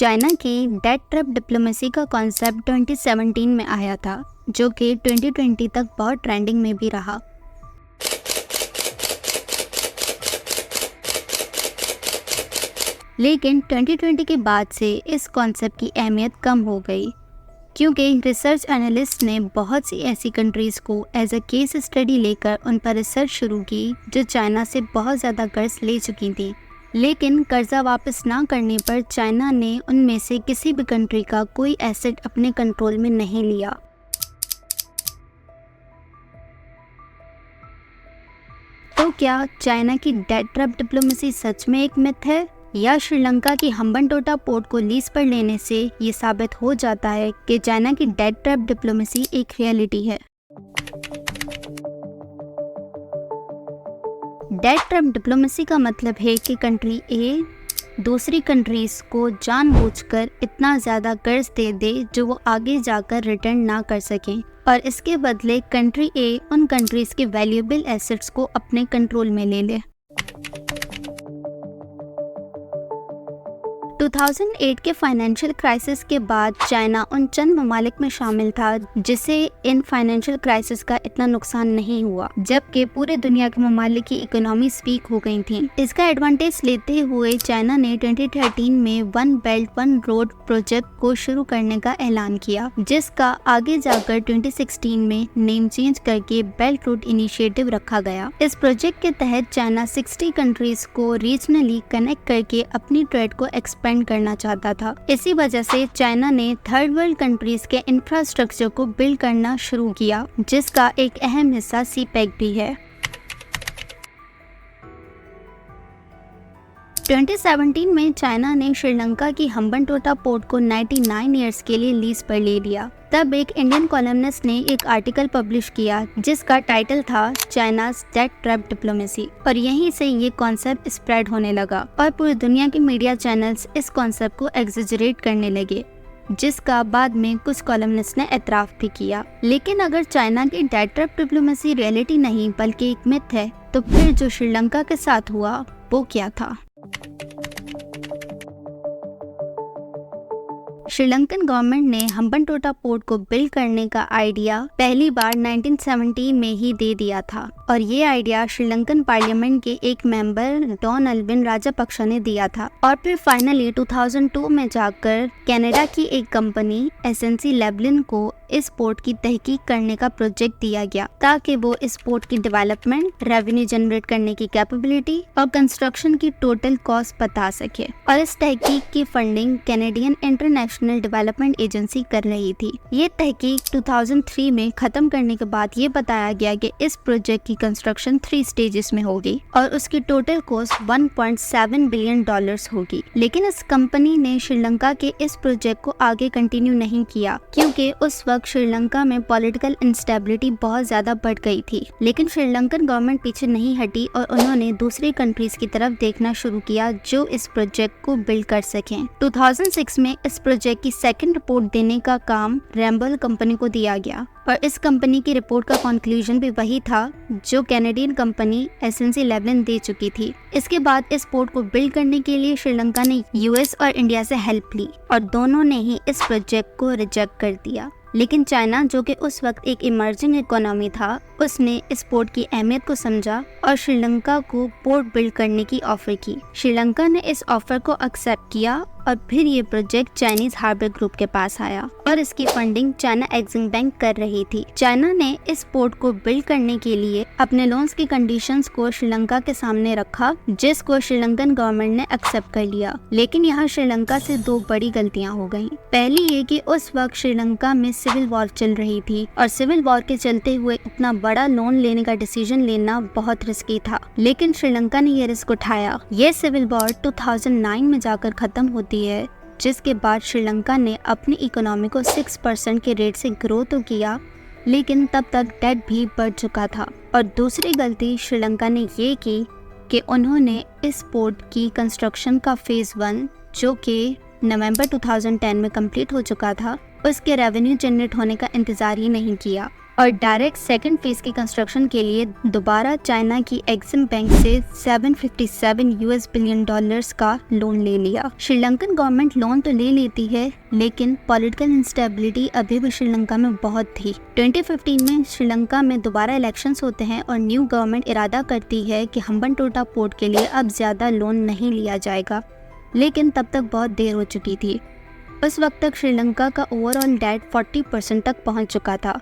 China की debt trap diplomacy का concept 2017 में आया था, जो कि 2020 तक बहुत ट्रेंडिंग में भी रहा। लेकिन 2020 के बाद से इस कॉन्सेप्ट की अहमियत कम हो गई, क्योंकि रिसर्च एनालिस्ट ने बहुत सी ऐसी कंट्रीज़ को एज अ केस स्टडी लेकर उन पर रिसर्च शुरू की जो चाइना से बहुत ज़्यादा कर्ज ले चुकी थी। लेकिन कर्जा वापस ना करने पर चाइना ने उनमें से किसी भी कंट्री का कोई एसेट अपने कंट्रोल में नहीं लिया। तो क्या चाइना की डेट ट्रैप डिप्लोमेसी सच में एक मिथ है, या श्रीलंका की हम्बनटोटा पोर्ट को लीज पर लेने से ये साबित हो जाता है कि चाइना की डेट ट्रैप डिप्लोमेसी एक रियलिटी है? डेट ट्रैप डिप्लोमेसी का मतलब है कि कंट्री ए दूसरी कंट्रीज को जानबूझकर इतना ज़्यादा कर्ज दे दे जो वो आगे जाकर रिटर्न ना कर सकें, और इसके बदले कंट्री ए उन कंट्रीज के वैल्यूएबल एसेट्स को अपने कंट्रोल में ले ले। 2008 के फाइनेंशियल क्राइसिस के बाद चाइना उन चंद ममालिक में शामिल था जिसे इन फाइनेंशियल क्राइसिस का इतना नुकसान नहीं हुआ, जबकि पूरे दुनिया के ममालिक की इकोनॉमी वीक हो गई थी। इसका एडवांटेज लेते हुए चाइना ने 2013 में one belt one road project को शुरू करने का ऐलान किया, जिसका आगे जाकर 2016 में नेम चेंज करके बेल्ट रोड इनिशिएटिव रखा गया। इस प्रोजेक्ट के तहत चाइना 60 कंट्रीज को रीजनली कनेक्ट करके अपनी ट्रेड को एक्सपेंड करना चाहता था। इसी वजह से चाइना ने थर्ड वर्ल्ड कंट्रीज के इंफ्रास्ट्रक्चर को बिल्ड करना शुरू किया, जिसका एक अहम हिस्सा सीपेक भी है। 2017 में चाइना ने श्रीलंका की हम्बनटोटा पोर्ट को 99 ईयर्स के लिए लीज पर ले लिया। तब एक इंडियन कॉलमनिस्ट ने एक आर्टिकल पब्लिश किया जिसका टाइटल था चाइना's डेट ट्रैप डिप्लोमेसी, और यहीं से ये कॉन्सेप्ट स्प्रेड होने लगा और पूरी दुनिया के मीडिया चैनल्स इस कॉन्सेप्ट को एग्जेजरेट करने लगे, जिसका बाद में कुछ कॉलमनिस्ट ने एतराफ़ भी किया। लेकिन अगर चाइना की डेट ट्रैप डिप्लोमेसी रियलिटी नहीं बल्कि एक मिथ है, तो फिर जो श्रीलंका के साथ हुआ वो क्या था? श्रीलंकन गवर्नमेंट ने हम्बनटोटा पोर्ट को बिल्ड करने का आइडिया पहली बार 1970 में ही दे दिया था, और ये आइडिया श्रीलंकन पार्लियामेंट के एक मेंबर डॉन अल्विन राजापक्सा ने दिया था। और फिर फाइनली 2002 में जाकर कनाडा की एक कंपनी एसएनसी लेबलिन को इस पोर्ट की तहकीक करने का प्रोजेक्ट दिया गया, ताकि वो इस पोर्ट की डेवलपमेंट, रेवेन्यू जनरेट करने की कैपेबिलिटी और कंस्ट्रक्शन की टोटल कॉस्ट बता सके। और इस तहकीक की funding Canadian international development agency कर रही थी। ये तहकीक 2003 में खत्म करने के बाद ये बताया गया कि इस प्रोजेक्ट की कंस्ट्रक्शन 3 स्टेजेस में होगी और उसकी टोटल कॉस्ट $1.7 बिलियन होगी। लेकिन इस कंपनी ने श्रीलंका के इस प्रोजेक्ट को आगे कंटिन्यू नहीं किया, क्योंकि उस वक्त श्रीलंका में पॉलिटिकल इंस्टेबिलिटी बहुत ज्यादा बढ़ गई थी। लेकिन श्रीलंकन गवर्नमेंट पीछे नहीं हटी और उन्होंने दूसरी कंट्रीज की तरफ देखना शुरू किया जो इस प्रोजेक्ट को बिल्ड कर सकें। 2006 में इस प्रोजेक्ट की सेकंड रिपोर्ट देने का काम रैम्बल कंपनी को दिया गया, और इस कंपनी की रिपोर्ट का कंक्लूजन भी वही था जो कैनेडियन कंपनी एसएनसी लेबलिन दे चुकी थी। इसके बाद इस पोर्ट को बिल्ड करने के लिए श्रीलंका ने यूएस और इंडिया से हेल्प ली, और दोनों ने ही इस प्रोजेक्ट को रिजेक्ट कर दिया। लेकिन चाइना, जो कि उस वक्त एक इमर्जिंग इकोनॉमी था, उसने इस पोर्ट की अहमियत को समझा और श्रीलंका को पोर्ट बिल्ड करने की ऑफर की। श्रीलंका ने इस ऑफर को एक्सेप्ट किया और फिर ये प्रोजेक्ट चाइनीज हार्बर ग्रुप के पास आया और इसकी फंडिंग चाइना एक्सिम बैंक कर रही थी। चाइना ने इस पोर्ट को बिल्ड करने के लिए अपने लोन्स की कंडीशंस को श्रीलंका के सामने रखा, जिसको श्रीलंकन गवर्नमेंट ने एक्सेप्ट कर लिया। लेकिन यहाँ श्रीलंका से 2 बड़ी गलतियाँ हो गयी। पहली ये कि उस वक्त श्रीलंका में सिविल वॉर चल रही थी, और सिविल वॉर के चलते हुए इतना बड़ा लोन लेने का डिसीजन लेना बहुत रिस्की था। लेकिन श्रीलंका ने ये रिस्क उठाया। ये सिविल वॉर 2009 में जाकर खत्म होती है, जिसके बाद श्रीलंका ने अपनी इकोनॉमी को 6% के रेट से ग्रो तो किया, लेकिन तब तक डेट भी बढ़ चुका था। और दूसरी गलती श्रीलंका ने ये की कि उन्होंने इस पोर्ट की कंस्ट्रक्शन का फेज़ 1, जो कि नवंबर 2010 में कंप्लीट हो चुका था, उसके रेवेन्यू जनरेट होने का इंतज़ार ही नहीं किया। और डायरेक्ट सेकंड फेज की कंस्ट्रक्शन के लिए दोबारा चाइना की एक्सिम बैंक से 757 यूएस बिलियन डॉलर्स का लोन ले लिया। श्रीलंकन गवर्नमेंट लोन तो ले लेती है, लेकिन पॉलिटिकल इंस्टेबिलिटी अभी भी श्रीलंका में बहुत थी। 2015 में श्रीलंका में दोबारा इलेक्शंस होते हैं और न्यू गवर्नमेंट इरादा करती है कि हम्बनटोटा पोर्ट के लिए अब ज्यादा लोन नहीं लिया जाएगा, लेकिन तब तक बहुत देर हो चुकी थी। उस वक्त तक श्रीलंका का ओवरऑल डेट 40% तक पहुंच चुका था,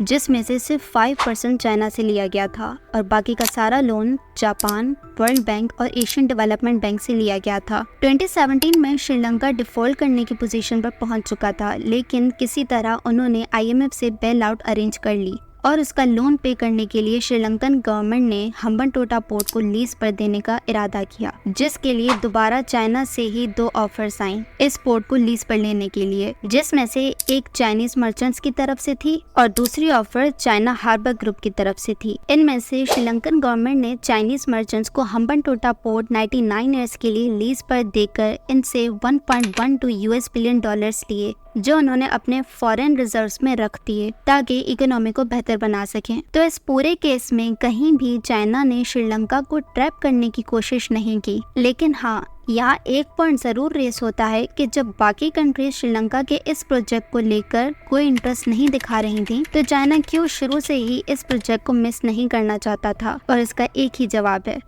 जिसमें से सिर्फ 5% चाइना से लिया गया था और बाकी का सारा लोन जापान, वर्ल्ड बैंक और एशियन डेवलपमेंट बैंक से लिया गया था। 2017 में श्रीलंका डिफॉल्ट करने की पोजीशन पर पहुंच चुका था, लेकिन किसी तरह उन्होंने आईएमएफ से बेल आउट अरेंज कर ली और उसका लोन पे करने के लिए श्रीलंकन गवर्नमेंट ने हम्बनटोटा पोर्ट को लीज पर देने का इरादा किया, जिसके लिए दोबारा चाइना से ही 2 ऑफर्स आई इस पोर्ट को लीज पर लेने के लिए, जिसमें से एक चाइनीज मर्चेंट्स की तरफ से थी और दूसरी ऑफर चाइना हार्बर ग्रुप की तरफ से थी। इनमें से श्रीलंकन गवर्नमेंट ने चाइनीज मर्चेंट्स को हम्बनटोटा पोर्ट 99 ईयर्स के लिए लीज पर देकर इनसे 1.12 यूएस बिलियन डॉलर्स लिए, जो उन्होंने अपने फॉरेन रिजर्व्स में रख दिए ताकि इकोनॉमी को बेहतर बना सकें। तो इस पूरे केस में कहीं भी चाइना ने श्रीलंका को ट्रैप करने की कोशिश नहीं की, लेकिन हाँ, यहाँ एक पॉइंट जरूर रेस होता है कि जब बाकी कंट्रीज श्रीलंका के इस प्रोजेक्ट को लेकर कोई इंटरेस्ट नहीं दिखा रही थी, तो चाइना क्यों शुरू से ही इस प्रोजेक्ट को मिस नहीं करना चाहता था? और इसका एक ही जवाब है,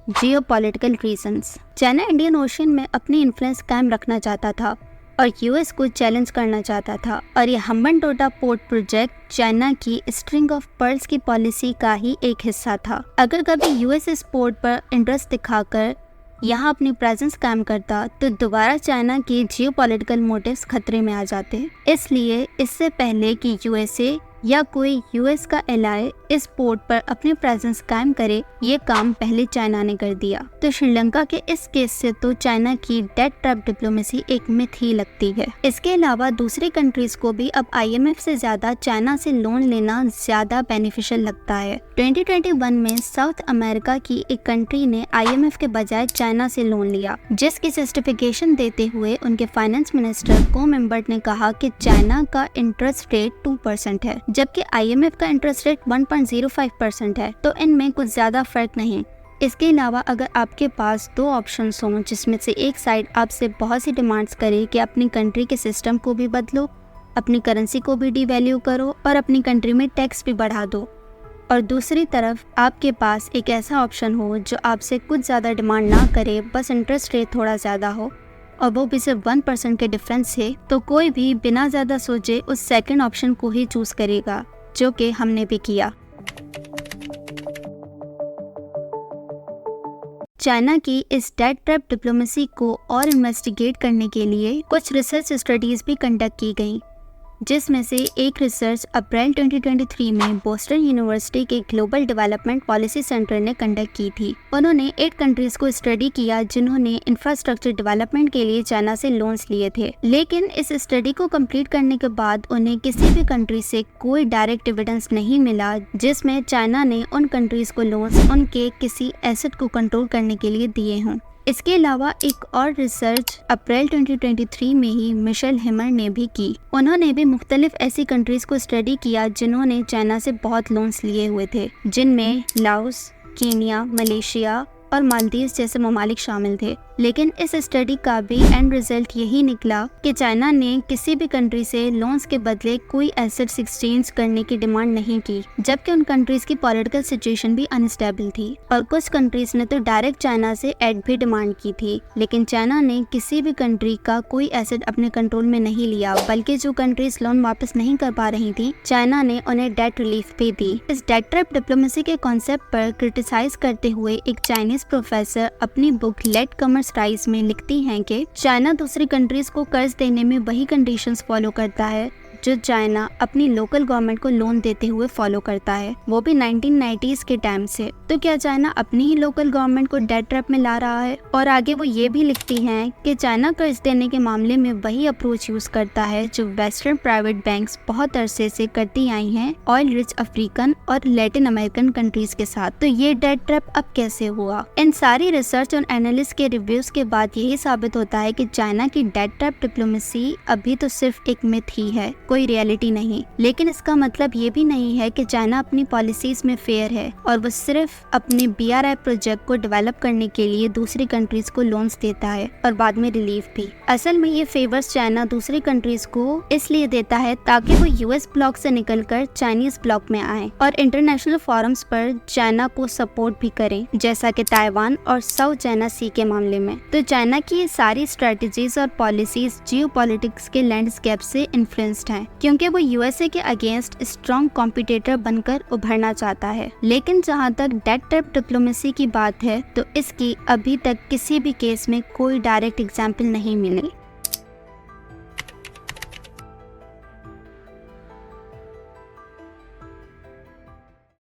geopolitical reasons. China Indian ocean में अपनी इन्फ्लुएंस कायम रखना चाहता था और यूएस को चैलेंज करना चाहता था, और ये हम्बनटोटा पोर्ट प्रोजेक्ट चाइना की स्ट्रिंग ऑफ पर्ल्स की पॉलिसी का ही एक हिस्सा था। अगर कभी यूएस इस पोर्ट पर इंटरेस्ट दिखाकर यहाँ अपनी प्रेजेंस कायम करता, तो दोबारा चाइना के जियोपॉलिटिकल मोटिव्स खतरे में आ जाते। इसलिए इससे पहले कि यूएसए या कोई यूएस का एलाय इस पोर्ट पर अपनी प्रेजेंस कायम करे, ये काम पहले चाइना ने कर दिया। तो श्रीलंका के इस केस से तो चाइना की डेट ट्रैप डिप्लोमेसी एक मिथ ही लगती है। इसके अलावा दूसरी कंट्रीज को भी अब आईएमएफ से ज्यादा चाइना से लोन लेना ज्यादा बेनिफिशियल लगता है। 2021 में साउथ अमेरिका की एक कंट्री ने आईएमएफ के बजाय चाइना से लोन लिया, जिसकी जस्टिफिकेशन देते हुए उनके फाइनेंस मिनिस्टर कोमेम्बर्ट ने कहा कि चाइना का इंटरेस्ट रेट 2% है, जबकि आईएमएफ का इंटरेस्ट रेट 1.05% है, तो इनमें कुछ ज्यादा फर्क नहीं। इसके अलावा अगर आपके पास 2 ऑप्शंस हों, जिसमें से एक साइड आपसे बहुत सी डिमांड्स करे कि अपनी कंट्री के सिस्टम को भी बदलो, अपनी करेंसी को भी डिवैल्यू करो और अपनी कंट्री में टैक्स भी बढ़ा दो, और दूसरी तरफ आपके पास एक ऐसा ऑप्शन हो जो आपसे कुछ ज़्यादा डिमांड ना करे, बस इंटरेस्ट रेट थोड़ा ज़्यादा हो और वो भी सिर्फ 1% के डिफरेंस से, तो कोई भी बिना ज़्यादा सोचे उस सेकंड ऑप्शन को ही चूज़ करेगा, जो कि हमने भी किया। चाइना की इस डेट ट्रैप डिप्लोमेसी को और इन्वेस्टिगेट करने के लिए कुछ रिसर्च स्टडीज भी कंडक्ट की गई, जिसमें से एक रिसर्च अप्रैल 2023 में बोस्टन यूनिवर्सिटी के ग्लोबल डेवलपमेंट पॉलिसी सेंटर ने कंडक्ट की थी। उन्होंने 8 कंट्रीज को स्टडी किया जिन्होंने इंफ्रास्ट्रक्चर डेवलपमेंट के लिए चाइना से लोन्स लिए थे, लेकिन इस स्टडी को कंप्लीट करने के बाद उन्हें किसी भी कंट्री से कोई डायरेक्ट एविडेंस नहीं मिला जिसमें चाइना ने उन कंट्रीज को लोन्स उनके किसी एसेट को कंट्रोल करने के लिए दिए हों। इसके अलावा एक और रिसर्च अप्रैल 2023 में ही मिशेल हिमर ने भी की। उन्होंने भी मुख्तलिफ ऐसी कंट्रीज को स्टडी किया जिन्होंने चाइना से बहुत लोन्स लिए हुए थे, जिनमें लाओस, कीनिया, मलेशिया और मालदीव जैसे ममालिक शामिल थे। लेकिन इस स्टडी का भी एंड रिजल्ट यही निकला कि चाइना ने किसी भी कंट्री से लोन्स के बदले कोई एसेट्स एक्सचेंज करने की डिमांड नहीं की, जबकि उन कंट्रीज की पॉलिटिकल सिचुएशन भी अनस्टेबल थी और कुछ कंट्रीज ने तो डायरेक्ट चाइना से एड भी डिमांड की थी। लेकिन चाइना ने किसी भी कंट्री का कोई एसेट अपने कंट्रोल में नहीं लिया, बल्कि जो कंट्रीज लोन वापस नहीं कर पा रही थी, चाइना ने उन्हें डेट रिलीफ भी दी। इस डेट ट्रैप डिप्लोमेसी के कॉन्सेप्ट पर क्रिटिसाइज करते हुए एक चाइनीज प्रोफेसर अपनी बुक लेट कमर्स राइज में लिखती हैं कि चाइना दूसरी कंट्रीज को कर्ज देने में वही कंडीशंस फॉलो करता है जो चाइना अपनी लोकल गवर्नमेंट को लोन देते हुए फॉलो करता है, वो भी 1990s के टाइम से। तो क्या चाइना अपनी ही लोकल गवर्नमेंट को डेट ट्रैप में ला रहा है? और आगे वो ये भी लिखती हैं कि चाइना कर्ज देने के मामले में वही अप्रोच यूज करता है जो वेस्टर्न प्राइवेट बैंक्स बहुत अरसे से करती आई हैं ऑयल रिच अफ्रीकन और लैटिन अमेरिकन कंट्रीज के साथ। तो ये डेट ट्रैप अब कैसे हुआ? इन सारी रिसर्च और एनालिस्ट के रिव्यूज के बाद यही साबित होता है कि चाइना की डेट ट्रैप डिप्लोमेसी अभी तो सिर्फ एक मिथ ही है। कोई रियलिटी नहीं। लेकिन इसका मतलब ये भी नहीं है कि चाइना अपनी पॉलिसीज में फेयर है और वो सिर्फ अपने BRI प्रोजेक्ट को डेवलप करने के लिए दूसरी कंट्रीज को लोन्स देता है और बाद में रिलीफ भी। असल में ये फेवर्स चाइना दूसरी कंट्रीज को इसलिए देता है ताकि वो US ब्लॉक से निकलकर चाइनीज ब्लॉक में आए और इंटरनेशनल फोरम्स पर चाइना को सपोर्ट भी करें, जैसा कि ताइवान और साउथ चाइना सी के मामले में। तो चाइना की ये सारी स्ट्रेटजीज और पॉलिसीज जियोपॉलिटिक्स के लैंडस्केप से इन्फ्लुएंस्ड हैं, क्योंकि वो USA के अगेंस्ट स्ट्रॉन्ग कॉम्पिटिटर बनकर उभरना चाहता है। लेकिन जहाँ तक डेड ट्रैप डिप्लोमेसी की बात है तो इसकी अभी तक किसी भी केस में कोई डायरेक्ट एग्जाम्पल नहीं मिली।